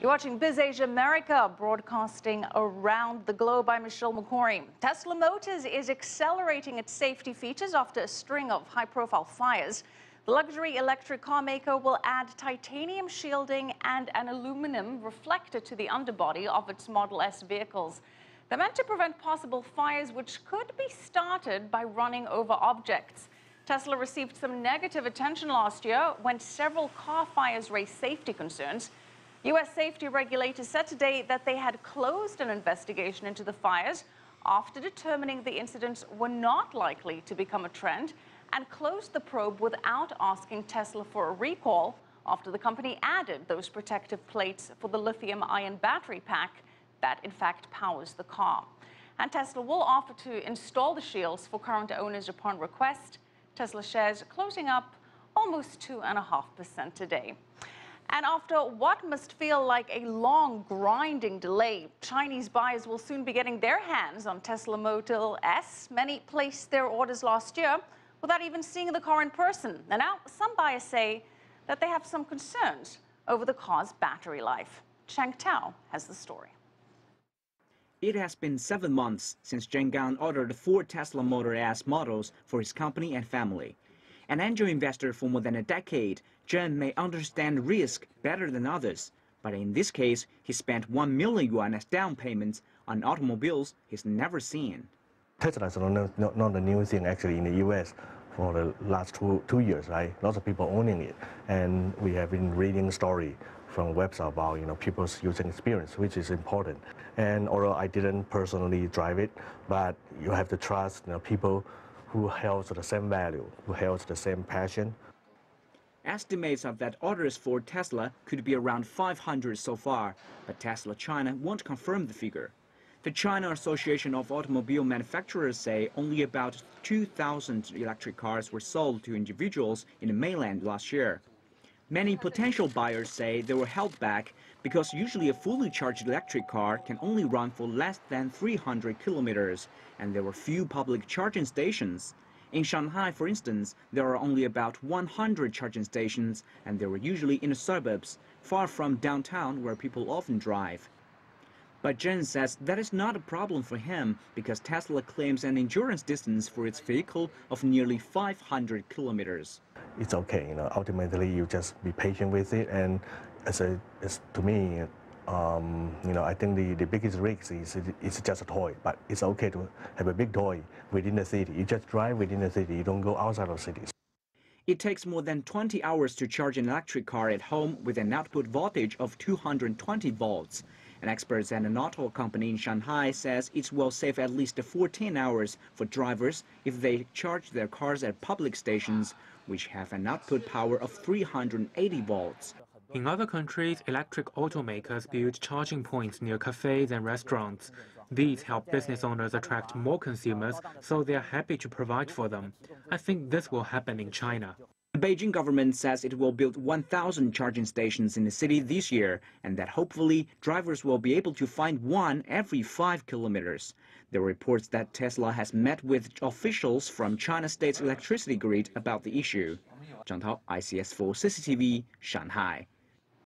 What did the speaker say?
You're watching BizAsia America, broadcasting around the globe. I'm Michelle McCory. Tesla Motors is accelerating its safety features after a string of high-profile fires. The luxury electric car maker will add titanium shielding and an aluminum reflector to the underbody of its Model S vehicles. They're meant to prevent possible fires which could be started by running over objects. Tesla received some negative attention last year when several car fires raised safety concerns. U.S. safety regulators said today that they had closed an investigation into the fires after determining the incidents were not likely to become a trend, and closed the probe without asking Tesla for a recall after the company added those protective plates for the lithium-ion battery pack that in fact powers the car. And Tesla will offer to install the shields for current owners upon request. Tesla shares closing up almost 2.5% today. And after what must feel like a long, grinding delay, Chinese buyers will soon be getting their hands on Tesla Model S. Many placed their orders last year without even seeing the car in person. And now some buyers say that they have some concerns over the car's battery life. Zhang has the story. It has been 7 months since Zhang ordered 4 Tesla Model S models for his company and family. An angel investor for more than a decade, Zhang may understand risk better than others. But in this case, he spent 1 million yuan as down payments on automobiles he's never seen. Tesla is not a new thing actually in the U.S. for the last two years, right? Lots of people owning it. And we have been reading story from websites about people's using experience, which is important. And although I didn't personally drive it, but you have to trust people who holds the same value, who holds the same passion. Estimates of that orders for Tesla could be around 500 so far, but Tesla China won't confirm the figure. The China Association of Automobile Manufacturers say only about 2,000 electric cars were sold to individuals in the mainland last year. Many potential buyers say they were held back because usually a fully charged electric car can only run for less than 300 kilometers, and there were few public charging stations. In Shanghai, for instance, there are only about 100 charging stations, and they were usually in the suburbs, far from downtown where people often drive. But Zhang says that is not a problem for him because Tesla claims an endurance distance for its vehicle of nearly 500 kilometers. It's okay, ultimately you just be patient with it, and to me, I think the biggest risk is it's just a toy, but it's okay to have a big toy within the city. You just drive within the city, you don't go outside of cities. It takes more than 20 hours to charge an electric car at home with an output voltage of 220 volts. An expert at an auto company in Shanghai says it will save at least 14 hours for drivers if they charge their cars at public stations, which have an output power of 380 volts. In other countries, electric automakers build charging points near cafes and restaurants. These help business owners attract more consumers, so they are happy to provide for them. I think this will happen in China. The Beijing government says it will build 1,000 charging stations in the city this year, and that hopefully drivers will be able to find one every 5 kilometers. There are reports that Tesla has met with officials from China State's electricity grid about the issue. Zhang, ICS4 CCTV, Shanghai.